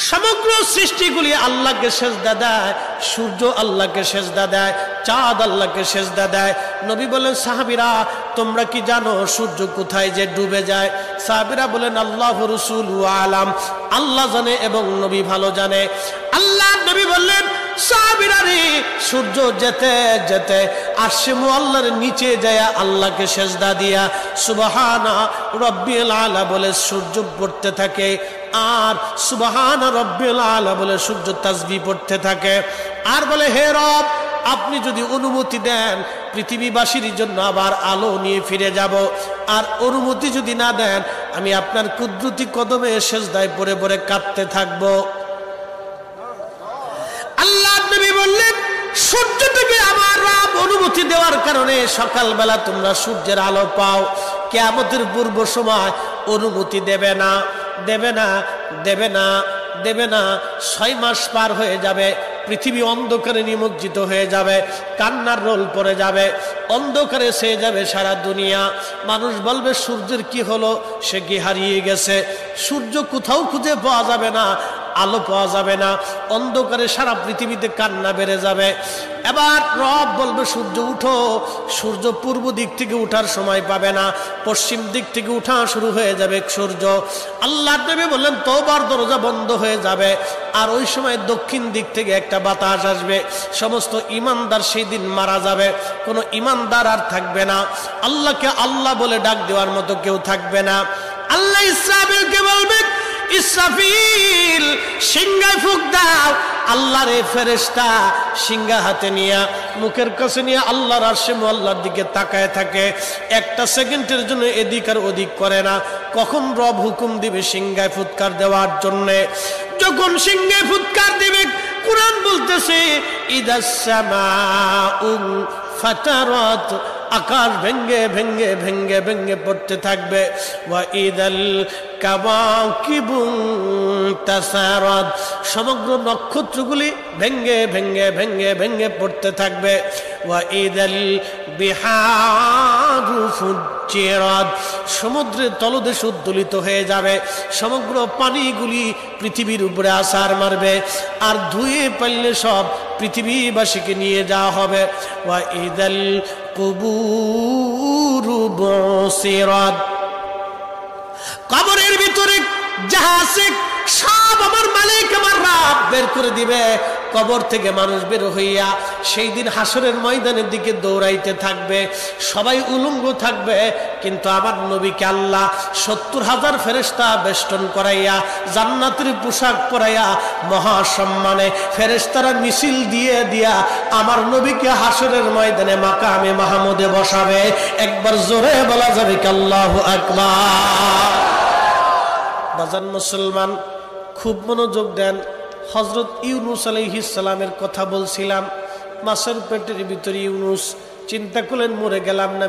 সমগ্র সৃষ্টিগুলি আল্লাহকে সেজদা দেয়, সূর্য আল্লাহকে সেজদা দেয়, চাঁদ আল্লাহকে সেজদা দেয়। নবী বলেন, সাহাবীরা তোমরা কি জানো সূর্য কোথায় যে ডুবে যায়? সাহাবীরা বলেন, আল্লাহ রাসূলু আলাম, আল্লাহ জানে এবং নবী ভালো জানে। আল্লাহ নবী বললেন, সাহাবীরা রে, সূর্য যেতে যেতে আরশে মুআল্লার নিচে যায় আল্লাহকে সেজদা দিয়া সুবহানা রাব্বিল আলা বলে সূর্য পড়তে থাকে, আর সুবহানা রাব্বিল আলা বলে সূর্য তাসবিহ পড়তে থাকে, আর বলে, হে রব, আপনি যদি অনুমতি দেন পৃথিবীবাসীর জন্য আবার আলো নিয়ে ফিরে যাব, আর অনুমতি যদি না দেন আমি আপনার কুদরতি কদমে সেজদায় পড়ে পড়ে কাঁদতে থাকব। আল্লাহ নবী বললেন, সূর্য থেকে আমার রব অনুমতি দেওয়ার কারণে সকালবেলা তোমরা সূর্যের আলো পাও। কিয়ামতের পূর্ব সময় অনুমতি দেবে না, দেবে না, দেবে না, দেবে না। 6 মাস পার হয়ে যাবে, পৃথিবী অন্ধকারে নিমজ্জিত হয়ে যাবে, কান্নার রোল পড়ে যাবে, অন্ধকারে ছেয়ে যাবে সারা দুনিয়া। মানুষ বলবে, সূর্যের কি হলো? সে কি হারিয়ে গেছে? সূর্য কোথাও খুঁজে পাওয়া যাবে না, আলো পাওয়া যাবে না, অন্ধকারে সারা পৃথিবীতে কান্না বেড়ে যাবে। এবার রব বলবে, সূর্য উঠো। সূর্য পূর্ব দিক থেকে উঠার সময় পাবে না, পশ্চিম দিক থেকে উঠা শুরু হয়ে যাবে সূর্য। আল্লাহ নবী বললেন, তওবার দরজা বন্ধ হয়ে যাবে, আর ওই সময় দক্ষিণ দিক থেকে একটা বাতাস আসবে। সমস্ত ইমানদার সেই দিন মারা যাবে, কোনো ইমানদার আর থাকবে না, আল্লাহকে আল্লাহ বলে ডাক দেওয়ার মতো কেউ থাকবে না। আল্লাহ ইসরাফিলকে বলবেন, ইসরাফিল সিংহায় ফুঁক দাও। আল্লাহর এই ফেরেশতা সিংহা হাতে নিয়ে মুখের কাছে নিয়ে আল্লাহর আরশে মুআল্লার দিকে তাকায় থাকে, একটা সেকেন্ডের জন্য এদিক আর ওদিক করে না। কখন রব হুকুম দিবে সিংহায় ফুৎকার দেওয়ার জন্য, যখন সিংহায় ফুৎকার দিবে, কুরআন বলতেছে, ইদাস সামাউ ফাতারাত, আকাশ ভেঙ্গে ভেঙ্গে ভেঙ্গে ভেঙ্গে পড়তে থাকবে। ওয়া ইদাল কাওয়াকিবু তাসারাত, সমগ্র নক্ষত্রগুলি ভেঙ্গে ভেঙ্গে ভেঙ্গে ভেঙ্গে পড়তে থাকবে। ওয়া ইদাল বিহারু ফুজ্জিরাত, সমুদ্রের তলদেশ উদ্দোলিত হয়ে যাবে, সমগ্র পানিগুলি পৃথিবীর উপরে আছাড় মারবে, আর ধুয়ে পাইলে সব পৃথিবীবাসীকে নিয়ে যাওয়া হবে। ওয়া ইদাল কুবুরু বুসিরাত, কবরের ভিতরে যাহা আছে সব আমার মালিক আমার রব বের করে দিবে। কবর থেকে মানুষ বের হইয়া সেই দিন হাসরের ময়দানের দিকে দৌড়াইতে থাকবে, সবাই উলঙ্গ থাকবে, কিন্তু আমার নবীকে আল্লাহ 70,000 ফেরেশতা বেষ্টন করাইয়া জান্নাতের পোশাক পরাইয়া মহাসম্মানে ফেরেশতারা মিছিল দিয়ে দিয়া আমার নবীকে হাসরের ময়দানে মাকামে মাহমুদে বসাবে। একবার জোরে বলা যাবে কি আল্লাহু আকবার। বাজান মুসলমান, খুব মনোযোগ দেন। হযরত ইউনূস আলাইহিস সালামের কথা বলছিলাম, মাছের পেটের ভিতরে ইউনূস, চিন্তা করলেন মরে গেলাম না।